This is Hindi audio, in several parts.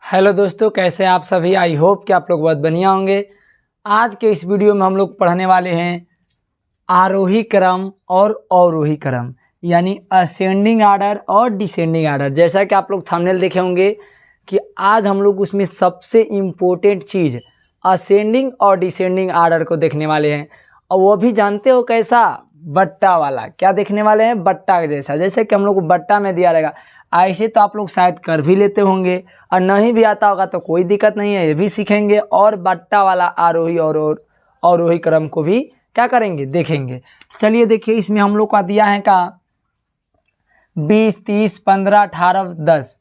हेलो दोस्तों, कैसे हैं आप सभी। आई होप कि आप लोग बहुत बढ़िया होंगे। आज के इस वीडियो में हम लोग पढ़ने वाले हैं आरोही क्रम और अवरोही क्रम, यानी असेंडिंग आर्डर और डिसेंडिंग आर्डर। जैसा कि आप लोग थंबनेल देखे होंगे कि आज हम लोग उसमें सबसे इम्पोर्टेंट चीज़ असेंडिंग और डिसेंडिंग आर्डर को देखने वाले हैं। और वो भी जानते हो कैसा, बट्टा वाला। क्या देखने वाले हैं, बट्टा जैसा। जैसे कि हम लोग को बट्टा में दिया रहेगा, ऐसे तो आप लोग शायद कर भी लेते होंगे, और नहीं भी आता होगा तो कोई दिक्कत नहीं है, ये भी सीखेंगे। और बट्टा वाला आरोही और अवरोही क्रम को भी क्या करेंगे, देखेंगे। चलिए देखिए, इसमें हम लोग का दिया है का 20, 30, 15, 18, 10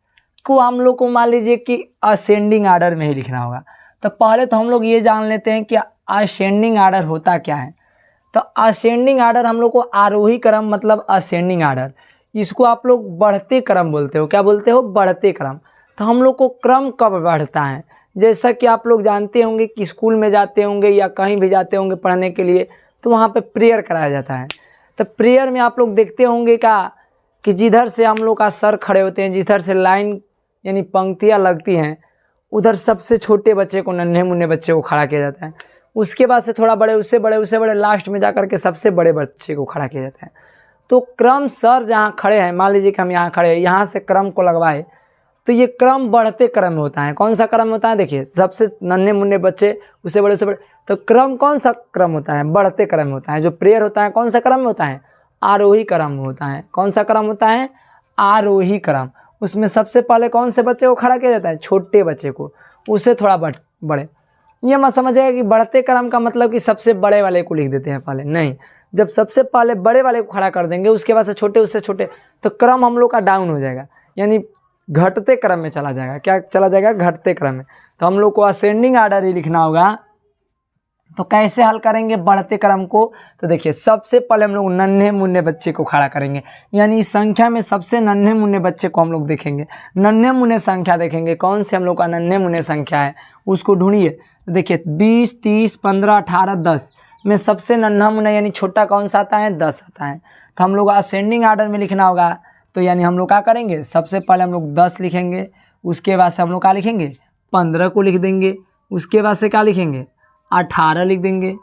को हम लोग को मान लीजिए कि असेंडिंग आर्डर में ही लिखना होगा। तो पहले तो हम लोग ये जान लेते हैं कि असेंडिंग आर्डर होता क्या है। तो असेंडिंग आर्डर हम लोग को आरोही क्रम मतलब असेंडिंग आर्डर, इसको आप लोग बढ़ते क्रम बोलते हो। क्या बोलते हो, बढ़ते क्रम। तो हम लोग को क्रम कब बढ़ता है, जैसा कि आप लोग जानते होंगे कि स्कूल में जाते होंगे या कहीं भी जाते होंगे पढ़ने के लिए, तो वहाँ पे प्रेयर कराया जाता है। तो प्रेयर में आप लोग देखते होंगे कि जिधर से हम लोग का सर खड़े होते हैं, जिधर से लाइन यानी पंक्तियाँ लगती हैं, उधर सबसे छोटे बच्चे को, नन्हे मुन्ने बच्चे को खड़ा किया जाता है। उसके बाद से थोड़ा बड़े, उससे बड़े, उससे बड़े, लास्ट में जाकर के सबसे बड़े बच्चे को खड़ा किया जाता है। तो क्रम सर जहाँ खड़े हैं, मान लीजिए कि हम यहाँ खड़े हैं, यहाँ से क्रम को लगवाए, तो ये क्रम बढ़ते क्रम में होता है। कौन सा क्रम होता है, देखिए, सबसे नन्हे मुन्ने बच्चे, उससे बड़े, उससे बड़े। तो क्रम कौन सा क्रम होता है, बढ़ते क्रम में होता है। जो प्रेयर होता है कौन सा क्रम में होता है, आरोही क्रम में होता है। कौन सा क्रम होता है, आरोही क्रम। उसमें सबसे पहले कौन से बच्चे को खड़ा किया जाता है, छोटे बच्चे को, उससे थोड़ा बड़े। ये मत समझिएगा कि बढ़ते क्रम का मतलब कि सबसे बड़े वाले को लिख देते हैं पहले, नहीं। जब सबसे पहले बड़े वाले को खड़ा कर देंगे, उसके बाद से छोटे, उससे छोटे, तो क्रम हम लोग का डाउन हो जाएगा, यानी घटते क्रम में चला जाएगा। क्या चला जाएगा, घटते क्रम में। तो हम लोग को असेंडिंग आर्डर ही लिखना होगा। तो कैसे हल करेंगे बढ़ते क्रम को, तो देखिए, सबसे पहले हम लोग नन्हे मुन्ने बच्चे को खड़ा करेंगे, यानी इस संख्या में सबसे नन्हे मुन्ने बच्चे को हम लोग देखेंगे। नन्हे मुन्ने संख्या देखेंगे, कौन से हम लोग का नन्हे मुन्ने संख्या है उसको ढूंढिए। देखिए 20, 30, 15, 18, 10 में सबसे नन्हा मुन्ना यानी छोटा कौन सा आता है, 10 आता है। तो हम लोग असेंडिंग आर्डर में लिखना होगा। तो यानी हम लोग क्या करेंगे, सबसे पहले हम लोग 10 लिखेंगे, उसके बाद से हम लोग क्या लिखेंगे, 15 को लिख देंगे, उसके बाद से क्या लिखेंगे, 18 लिख देंगे,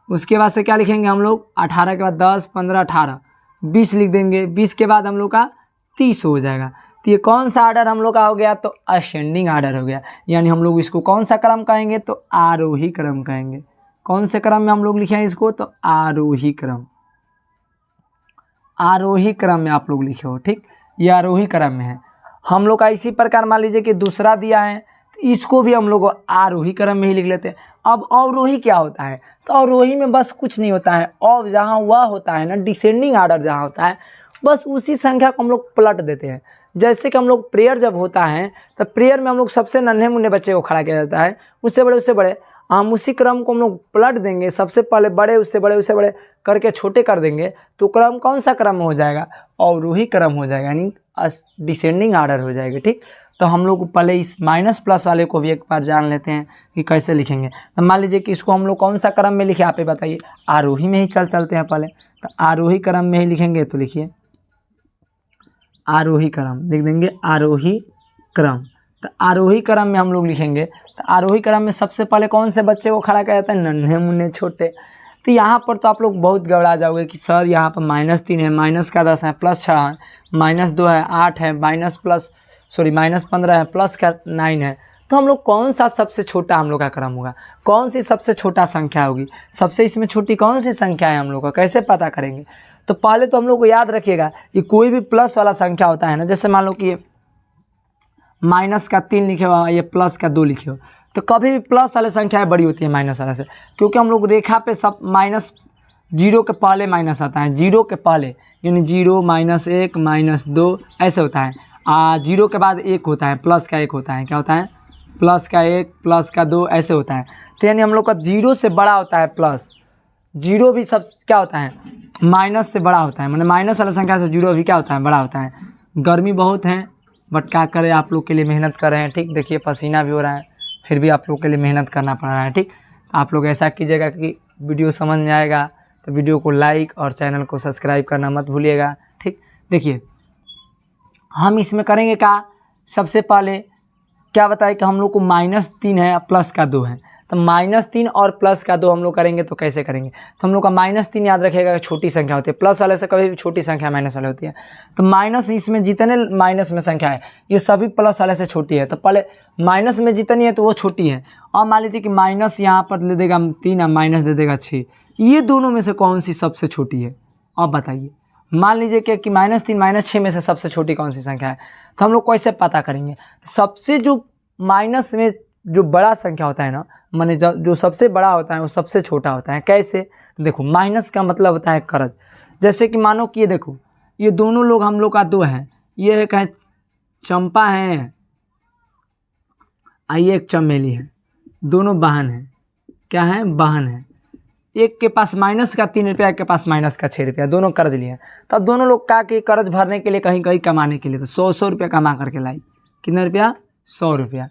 उसके बाद से क्या लिखेंगे हम लोग, 18 के बाद 10, 15, 18, 20 लिख देंगे। 20 के बाद हम लोग का 30 हो जाएगा। तो ये कौन सा आर्डर हम लोग का हो गया, तो असेंडिंग आर्डर हो गया। यानी हम लोग इसको कौन सा क्रम कहेंगे, तो आरोही क्रम कहेंगे। कौन से क्रम में हम लोग लिखे हैं इसको, तो आरोही क्रम। आरोही क्रम में आप लोग लिखे हो, ठीक। ये आरोही क्रम में है। हम लोग का इसी प्रकार मान लीजिए कि दूसरा दिया है, तो इसको भी हम लोग आरोही क्रम में ही लिख लेते हैं। अब अवरोही क्या होता है, तो अवरोही में बस कुछ नहीं होता है। और जहाँ वह होता है ना, डिसेंडिंग आर्डर जहाँ होता है, बस उसी संख्या को हम लोग पलट देते हैं। जैसे कि हम लोग प्रेयर जब होता है, तो प्रेयर में हम लोग सबसे नन्हे मुन्ने बच्चे को खड़ा किया जाता है, उससे बड़े, उससे बड़े। हम उसी क्रम को हम लोग पलट देंगे, सबसे पहले बड़े, उससे बड़े, उससे बड़े करके छोटे कर देंगे, तो क्रम कौन सा क्रम हो जाएगा, अवरोही क्रम हो जाएगा, यानी डिसेंडिंग आर्डर हो जाएगा, ठीक। तो हम लोग पहले इस माइनस प्लस वाले को भी एक बार जान लेते हैं कि कैसे लिखेंगे। तो मान लीजिए कि इसको हम लोग कौन सा क्रम में लिखे, आप ही बताइए। आरोही में ही चलते हैं पहले, तो आरोही क्रम में ही लिखेंगे। तो लिखिए आरोही क्रम, लिख देंगे आरोही क्रम। तो आरोही क्रम में हम लोग लिखेंगे, तो आरोही क्रम में सबसे पहले कौन से बच्चे को खड़ा किया जाता है, नन्हे मुन्ने छोटे। तो यहाँ पर तो आप लोग बहुत गड़बड़ा जाओगे कि सर यहाँ पर -3 है, माइनस का 10 है, +6 है, -2 है, 8 है, -15 है, प्लस का 9 है। तो हम लोग कौन सा सबसे छोटा हम लोग का क्रम होगा, कौन सी सबसे छोटा संख्या होगी, सबसे इसमें छोटी कौन सी संख्या है हम लोग का, कैसे पता करेंगे। तो पहले तो हम लोग को याद रखिएगा कि कोई भी प्लस वाला संख्या होता है ना, जैसे मान लो कि ये -3 लिखे हो, ये +2 लिखे हो, तो कभी भी प्लस वाले संख्याएं बड़ी होती है माइनस वाला से, क्योंकि हम लोग रेखा पे सब -0 के पहले माइनस आता है, 0 के पहले, यानी 0, -1, -2 ऐसे होता है। 0 के बाद 1 होता है, प्लस का 1 होता है, क्या होता है, प्लस का 1, प्लस का 2 ऐसे होता है। तो यानी हम लोग का 0 से बड़ा होता है प्लस, 0 भी सब क्या होता है, माइनस से बड़ा होता है, मतलब माइनस वाला संख्या से 0 भी क्या होता है, बड़ा होता है। गर्मी बहुत है, बट क्या करें, आप लोग के लिए मेहनत कर रहे हैं, ठीक। देखिए पसीना भी हो रहा है, फिर भी आप लोग के लिए मेहनत करना पड़ रहा है, ठीक। आप लोग ऐसा कीजिएगा कि वीडियो समझ में आएगा तो वीडियो को लाइक और चैनल को सब्सक्राइब करना मत भूलिएगा, ठीक। देखिए हम इसमें करेंगे क्या, सबसे पहले क्या बताया कि हम लोग को -3 है प्लस का 2 है, तो -3 और प्लस का 2 हम लोग करेंगे तो कैसे करेंगे। तो हम लोग का -3 याद रखिएगा छोटी संख्या होती है, प्लस वाले से कभी भी छोटी संख्या माइनस वाले होती है। तो माइनस इसमें जितने माइनस में संख्या है ये सभी प्लस वाले से छोटी है, तो पहले माइनस में जितनी है तो वो छोटी है। और मान लीजिए कि माइनस यहाँ पर दे देगा 3 और माइनस दे देगा 6, ये दोनों में से कौन सी सबसे छोटी है आप बताइए। मान लीजिए कि -3 -6 में से सबसे छोटी कौन सी संख्या है, तो हम लोग कैसे पता करेंगे। सबसे जो माइनस में जो बड़ा संख्या होता है ना, माने जो सबसे बड़ा होता है वो सबसे छोटा होता है। कैसे, देखो माइनस का मतलब होता है कर्ज। जैसे कि मानो कि ये देखो, ये दोनों लोग हम लोग का 2 है, ये एक है चंपा है और ये एक चमेली है, दोनों बहन है। क्या है, बहन है। एक के पास -3 रुपया, एक के पास -6 रुपया, दोनों कर्ज लिए। तब दोनों लोग का के कर्ज भरने के लिए कहीं कहीं कमाने के लिए तो 100 रुपया कमा करके लाई। कितने रुपया, 100 रुपया।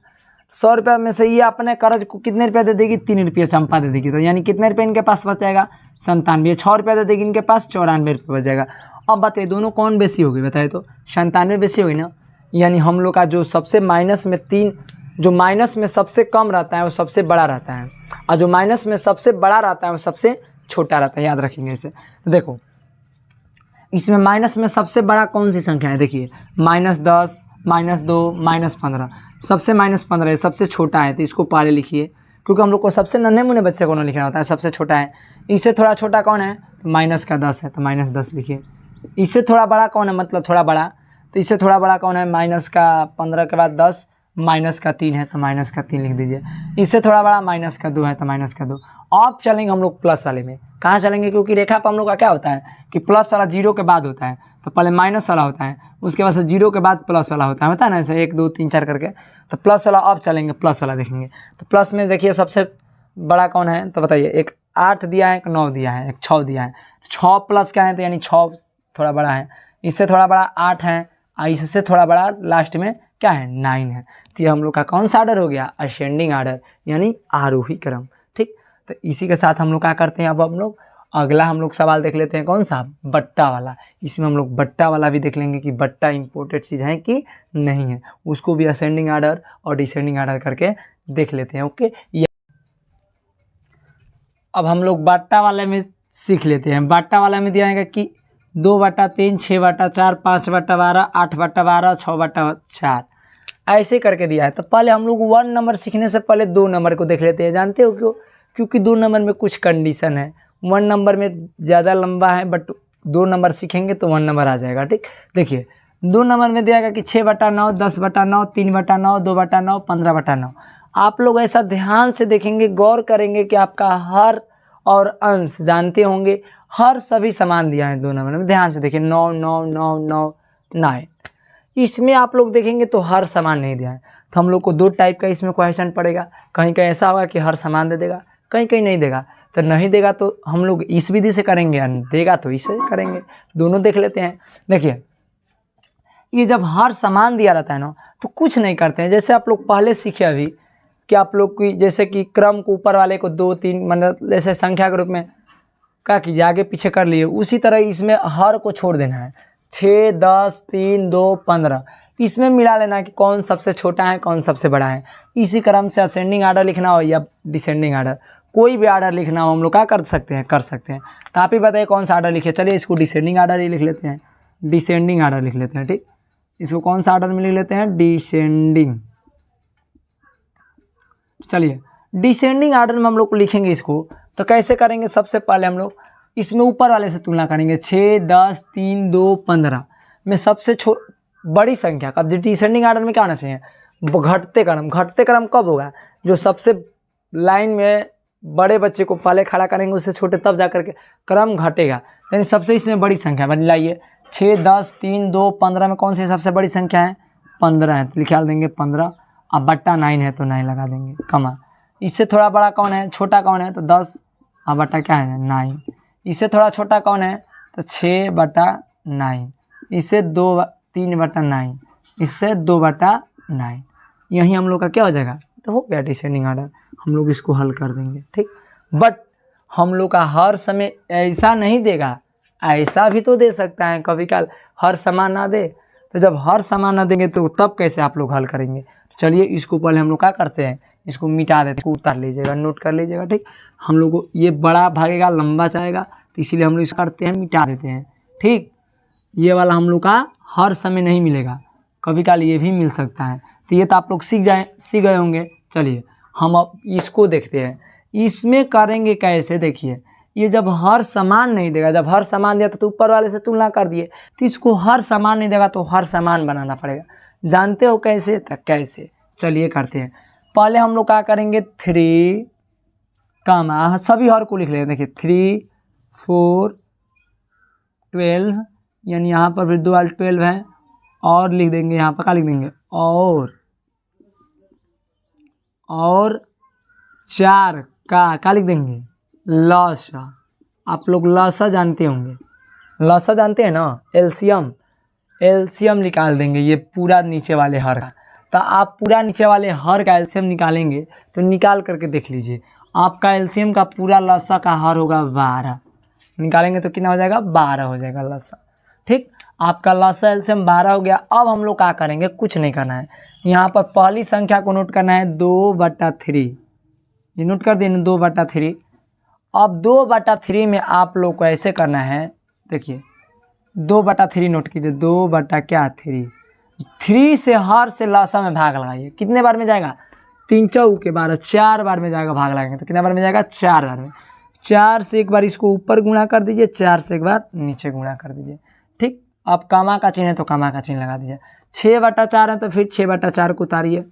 100 रुपया में से ये अपने कर्ज को कितने रुपया दे देगी, 3 रुपया चंपा दे देगी। तो यानी कितने रुपये इनके पास बच जाएगा, 97। 6 रुपया दे देगी इनके पास, 94 रुपये बच जाएगा। अब बताइए दोनों कौन बेसी होगी, बताइए तो 97 बेसी होगी ना। यानी हम लोग का जो सबसे माइनस में 3, जो माइनस में सबसे कम रहता है वो सबसे बड़ा रहता है, और जो माइनस में सबसे बड़ा रहता है वो सबसे छोटा रहता है। याद रखेंगे इसे। तो देखो इसमें माइनस में सबसे बड़ा कौन सी संख्या है, देखिए -10, -2, -15। सबसे -15 है, सबसे छोटा है, तो इसको पहले लिखिए, क्योंकि हम लोग को सबसे नन्हे मुन्ने बच्चे को ना लिखना होता है, सबसे छोटा है। इससे थोड़ा छोटा कौन है, तो -10 है, तो -10 लिखिए। इससे थोड़ा बड़ा कौन है, मतलब थोड़ा बड़ा, तो इससे थोड़ा बड़ा कौन है, -15 के बाद 10, -3 है, तो -3 लिख दीजिए। इससे थोड़ा बड़ा -2 है, तो -2। अब चलेंगे हम लोग प्लस वाले में। कहाँ चलेंगे, क्योंकि रेखा पर हम लोग का क्या होता है कि प्लस वाला 0 के बाद होता है, तो पहले माइनस वाला होता है, उसके बाद से 0 के बाद प्लस वाला होता है ना, ऐसे 1 2 3 4 करके। तो प्लस वाला अब चलेंगे, प्लस वाला देखेंगे। तो प्लस में देखिए सबसे बड़ा कौन है, तो बताइए। एक 8 दिया है, एक 9 दिया है, एक 6 दिया है। 6 प्लस क्या है, तो यानी 6 थोड़ा बड़ा है। इससे थोड़ा बड़ा 8 है, और इससे थोड़ा बड़ा लास्ट में क्या है, 9 है। तो ये हम लोग का कौन सा ऑर्डर हो गया, असेंडिंग ऑर्डर, यानी आरोही क्रम। ठीक, तो इसी के साथ हम लोग क्या करते हैं, अब हम लोग अगला हम लोग सवाल देख लेते हैं, कौन सा, बट्टा वाला। इसमें हम लोग बट्टा वाला भी देख लेंगे कि बट्टा इंपॉर्टेंट चीज़ है कि नहीं है, उसको भी असेंडिंग ऑर्डर और डिसेंडिंग ऑर्डर करके देख लेते हैं। ओके, अब हम लोग बट्टा वाले में सीख लेते हैं। बट्टा वाला में दिया है कि 2/3, 6/4, 5/12, 8/12, 6/4, ऐसे करके दिया है। तो पहले हम लोग 1 नंबर सीखने से पहले 2 नंबर को देख लेते हैं। जानते हो क्यों, क्योंकि 2 नंबर में कुछ कंडीशन है। 1 नंबर में ज़्यादा लंबा है, बट 2 नंबर सीखेंगे तो 1 नंबर आ जाएगा। ठीक, देखिए 2 नंबर में दिया गया कि 6/9, 10/9, 3/9, 2/9, 15/9। आप लोग ऐसा ध्यान से देखेंगे, गौर करेंगे कि आपका हर और अंश जानते होंगे, हर सभी समान दिया है 2 नंबर में। ध्यान से देखिए 9 9 9 9 9। इसमें आप लोग देखेंगे तो हर समान नहीं दिया है। तो हम लोग को 2 टाइप का इसमें क्वेश्चन पड़ेगा। कहीं कहीं ऐसा होगा कि हर समान दे देगा, कहीं कहीं नहीं देगा। तो नहीं देगा तो हम लोग इस विधि से करेंगे, देगा तो इससे करेंगे। दोनों देख लेते हैं। देखिए ये जब हर समान दिया रहता है ना, तो कुछ नहीं करते हैं। जैसे आप लोग पहले सीखे अभी कि आप लोग की जैसे कि क्रम को ऊपर वाले को 2 3 मतलब जैसे संख्या के रूप में क्या कीजिए, आगे पीछे कर लिए, उसी तरह इसमें हर को छोड़ देना है। 6 10 3 2 15 इसमें मिला लेना है कि कौन सबसे छोटा है, कौन सबसे बड़ा है। इसी क्रम से असेंडिंग आर्डर लिखना हो या डिसेंडिंग आर्डर, कोई भी आर्डर लिखना हो हम लोग क्या कर सकते हैं, कर सकते हैं। तो आप ही बताइए कौन सा आर्डर लिखे। चलिए इसको डिसेंडिंग आर्डर ही लिख लेते हैं, डिसेंडिंग आर्डर लिख लेते हैं। ठीक, इसको कौन सा आर्डर में लिख लेते हैं, डिसेंडिंग। चलिए डिसेंडिंग आर्डर में हम लोग को लिखेंगे इसको, तो कैसे करेंगे। सबसे पहले हम लोग इसमें ऊपर वाले से तुलना करेंगे। 6 10 3 2 15 में सबसे बड़ी संख्या का डिसेंडिंग आर्डर में क्या होना चाहिए, घटते क्रम। घटते क्रम कब होगा, जो सबसे लाइन में बड़े बच्चे को पहले खड़ा करेंगे, उससे छोटे, तब जा करके क्रम घटेगा। यानी सबसे इसमें बड़ी संख्या बन लाइए। 6 10 3 2 15 में कौन सी सबसे बड़ी संख्या है, 15 है, तो लिखा देंगे 15। अब बट्टा 9 है तो 9 लगा देंगे, कमा। इससे थोड़ा बड़ा कौन है, छोटा कौन है, तो 10, अब बट्टा क्या है, 9। इससे थोड़ा छोटा कौन है, तो 6/9। इससे 3/9, इससे 2/9। यही हम लोग का क्या हो जाएगा, तो हो गया डिसेंडिंग आर्डर। हम लोग इसको हल कर देंगे। ठीक, बट हम लोग का हर समय ऐसा नहीं देगा, ऐसा भी तो दे सकता है कभी काल, हर समान ना दे। तो जब हर समान ना देंगे तो तब कैसे आप लोग हल करेंगे। चलिए इसको पहले हम लोग क्या करते हैं, इसको मिटा देते हैं, इसको उतार लीजिएगा, नोट कर लीजिएगा। ठीक, हम लोग को ये बड़ा भागेगा, लंबा जाएगा, तो इसीलिए हम लोग इसको करते हैं, मिटा देते हैं। ठीक, ये वाला हम लोग का हर समय नहीं मिलेगा, कभी काल ये भी मिल सकता है। तो ये तो आप लोग सीख गए होंगे। चलिए हम अब इसको देखते हैं, इसमें करेंगे कैसे। देखिए ये जब हर समान नहीं देगा, जब हर समान दिया तो ऊपर वाले से तुलना कर दिए, तो इसको हर समान नहीं देगा तो हर समान बनाना पड़ेगा। जानते हो कैसे? तो कैसे, चलिए करते हैं। पहले हम लोग क्या करेंगे, 3 कामा सभी हर को लिख लेंगे। देखिए 3 4 12, यानी यहाँ पर फिर 2 वाले 12 है, और लिख देंगे यहाँ पर क्या लिख देंगे, और 4 का क्या लिख देंगे, लसा। आप लोग लसा जानते होंगे, लसा जानते हैं ना, एलसीएम निकाल देंगे ये पूरा नीचे वाले हर का। तो आप पूरा नीचे वाले हर का एलसीएम निकालेंगे तो निकाल करके देख लीजिए, आपका एलसीएम का पूरा लसा का हर होगा 12। निकालेंगे तो कितना हो जाएगा, 12 हो जाएगा लसा। ठीक, आपका लसा एलसीएम 12 हो गया। अब हम लोग क्या करेंगे, कुछ नहीं करना है, यहाँ पर पहली संख्या को नोट करना है 2/3। ये नोट कर देना 2/3। अब 2/3 में आप लोग को ऐसे करना है, देखिए 2/3 नोट कीजिए, 2/3। 3 से हर से लसा में भाग लगाइए, कितने बार में जाएगा, 3 चौके 12, 4 बार में जाएगा। भाग लगाएंगे तो कितने बार में जाएगा, 4 बार में। 4 से एक बार इसको ऊपर गुणा कर दीजिए, 4 से एक बार नीचे गुणा कर दीजिए। ठीक, अब कामा का चिन्ह है तो कामा का चिन्ह लगा दीजिए। 6/4 है तो फिर 6/4 को उतारिए,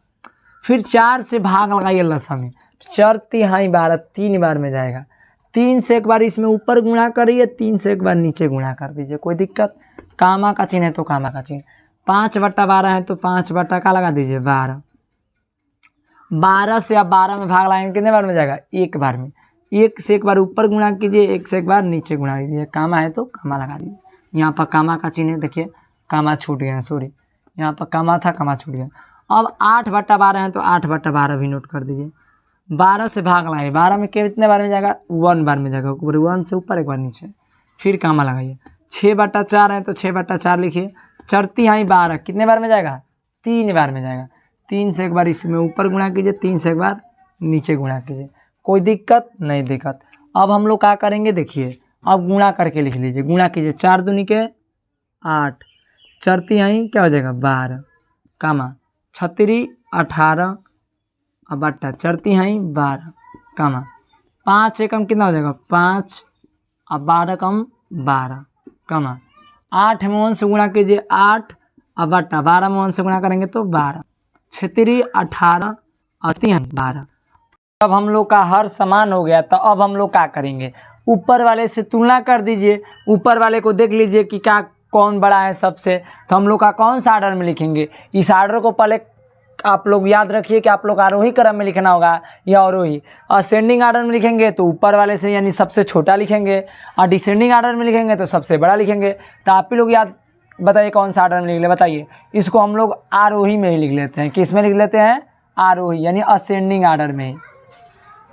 फिर 4 से भाग लगाइए लसा में, 4 तिहाई 12, 3 बार में जाएगा। 3 से एक बार इसमें ऊपर गुणा करिए, 3 से एक बार नीचे गुणा कर दीजिए, कोई दिक्कत। कामा का चिन्ह है तो कामा का चिन्ह। 5/12 है तो 5 का लगा दीजिए 12। 12 से आप 12 में भाग लगाएंगे, कितने बार में जाएगा, 1 बार में। 1 से एक बार ऊपर गुणा कीजिए, 1 से एक बार नीचे गुणा कीजिए। कामा है तो कामा लगा दीजिए। यहाँ पर कामा का चिन्ह है, देखिए कामा छूट गया है, सॉरी, यहाँ पर कामा था, कामा छूट गया। अब 8/12 है तो 8/12 भी नोट कर दीजिए। 12 से भाग लगाइए, 12 में कितने बार में जाएगा, 1 बार में जाएगा, ऊपर 1 से ऊपर एक बार नीचे, फिर कामा लगाइए। 6/4 है तो 6/4 लिखिए। 4 तिहाई 12, कितने बार में जाएगा, 3 बार में जाएगा। 3 से एक बार इसमें ऊपर गुणा कीजिए, 3 से एक बार नीचे गुणा कीजिए, कोई दिक्कत नहीं दिक्कत। अब हम लोग क्या करेंगे, देखिए अब गुणा करके लिख लीजिए, गुणा कीजिए। 4 दूनी के 8, 4 तिहाई क्या हो जाएगा 12, कामा 36 18 अब 4 तिहाई 12, कामा 5 एकम कितना हो जाएगा 5, अब 12 कम 12, कामा 8 में 1 से गुणा कीजिए 8, अब 12 में 1 से गुणा करेंगे तो 12, 36 18 और 3 12। अब हम लोग का हर समान हो गया, तो अब हम लोग क्या करेंगे, ऊपर वाले से तुलना कर दीजिए। ऊपर वाले को देख लीजिए कि क्या कौन बड़ा है सबसे, तो हम लोग का कौन सा आर्डर में लिखेंगे। इस आर्डर को पहले आप लोग याद रखिए कि आप लोग आरोही क्रम में लिखना होगा या अवरोही। असेंडिंग आर्डर में लिखेंगे तो ऊपर वाले से यानी सबसे छोटा लिखेंगे, और डिसेंडिंग आर्डर में लिखेंगे तो सबसे बड़ा लिखेंगे। तो आप ही लोग याद बताइए कौन सा आर्डर में लिख ले, बताइए। इसको हम लोग आरोही में ही लिख लेते हैं, किस में लिख लेते हैं, आरोही यानी असेंडिंग आर्डर में।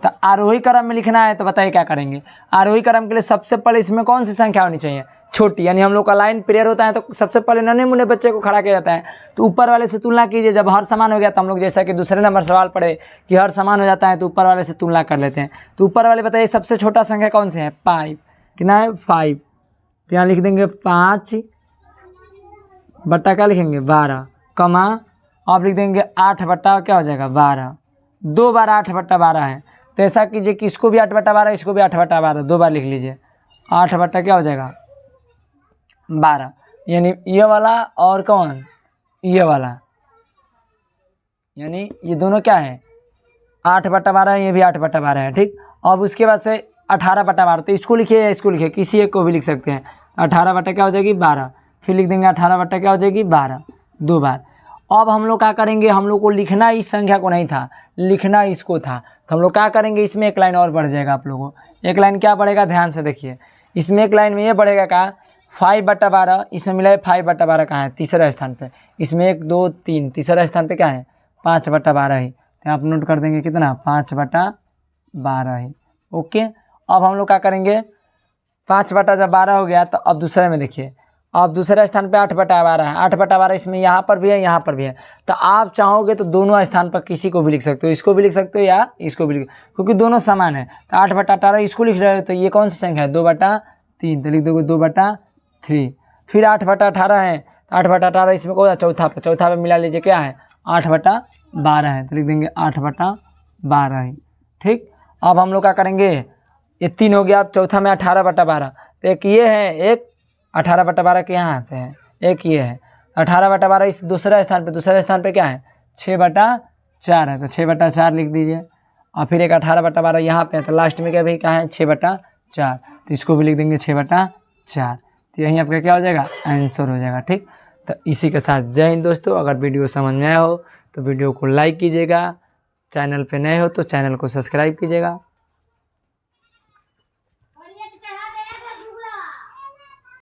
तो आरोही क्रम में लिखना है तो बताइए क्या करेंगे। आरोही क्रम के लिए सबसे पहले इसमें कौन सी संख्या होनी चाहिए, छोटी, यानी हम लोग का लाइन प्रेयर होता है तो सबसे पहले नन्हे मुन्ने बच्चे को खड़ा किया जाता है। तो ऊपर वाले से तुलना कीजिए, जब हर समान हो गया तो हम लोग जैसा कि दूसरे नंबर सवाल पढ़े कि हर समान हो जाता है तो ऊपर वाले से तुलना कर लेते हैं। तो ऊपर वाले बताइए सबसे छोटा संख्या कौन से है, 5, कितना है 5, तो यहाँ लिख देंगे 5 बट्टा क्या लिखेंगे 12, कमा आप लिख देंगे 8 बट्टा क्या हो जाएगा 12, 2 बार 8/12 है। तो ऐसा कीजिए कि इसको भी 8/12, इसको भी 8/12, 2 बार लिख लीजिए। 8 बट्टा क्या हो जाएगा 12, यानी ये वाला और कौन, ये वाला, यानी ये दोनों क्या है 8/12 है, ये भी 8/12 है। ठीक, अब उसके बाद से 18/12, तो इसको लिखिए या इसको लिखिए, किसी एक को भी लिख सकते हैं। 18 बट्टा क्या हो जाएगी 12, फिर लिख देंगे 18 बट्टा क्या हो जाएगी 12, 2 बार। अब हम लोग क्या करेंगे, हम लोग को लिखना इस संख्या को नहीं था, लिखना इसको था। तो हम लोग क्या करेंगे, इसमें एक लाइन और बढ़ जाएगा आप लोगों को। एक लाइन क्या बढ़ेगा, ध्यान से देखिए, इसमें एक लाइन में ये बढ़ेगा क्या 5/12, इसमें मिला है 5/12 कहाँ है, तीसरा स्थान पे। इसमें 1 2 3, तीसरा स्थान पे क्या है 5/12 ही, तो आप नोट कर देंगे कितना 5/12 ही। ओके, अब हम लोग क्या करेंगे, 5 बटा जब 12 हो गया तो अब दूसरे में देखिए अब दूसरे स्थान पे 8/12 है, 8/12 इसमें यहाँ पर भी है, यहाँ पर भी है। तो आप चाहोगे तो दोनों स्थान पर किसी को भी लिख सकते हो, इसको भी लिख सकते हो या इसको भी लिख, क्योंकि दोनों समान है। तो 8/18 इसको लिख रहे हो तो ये कौन सी संख्या है, 2/3, तो लिख दोगे 2/3। फिर 8/18 है, 8/18 इसमें कौन चौथा पे मिला लीजिए, क्या है 8/12 है, तो लिख देंगे 8/12 ही। ठीक, अब हम लोग क्या करेंगे, ये 3 हो गया। अब चौथा में 18/12, तो एक ये है, एक 18/12 के यहाँ पे है, एक ये है 18/12 इस दूसरे स्थान पे क्या है 6/4 है, तो 6/4 लिख दीजिए। और फिर एक 18/12 यहाँ पे है, तो लास्ट में क्या भाई क्या है 6/4, तो इसको भी लिख देंगे 6/4। तो यही आपका क्या हो जाएगा, आंसर हो जाएगा। ठीक, तो इसी के साथ जय हिंद दोस्तों। अगर वीडियो समझ में आया हो तो वीडियो को लाइक कीजिएगा, चैनल पे नए हो तो चैनल को सब्सक्राइब कीजिएगा।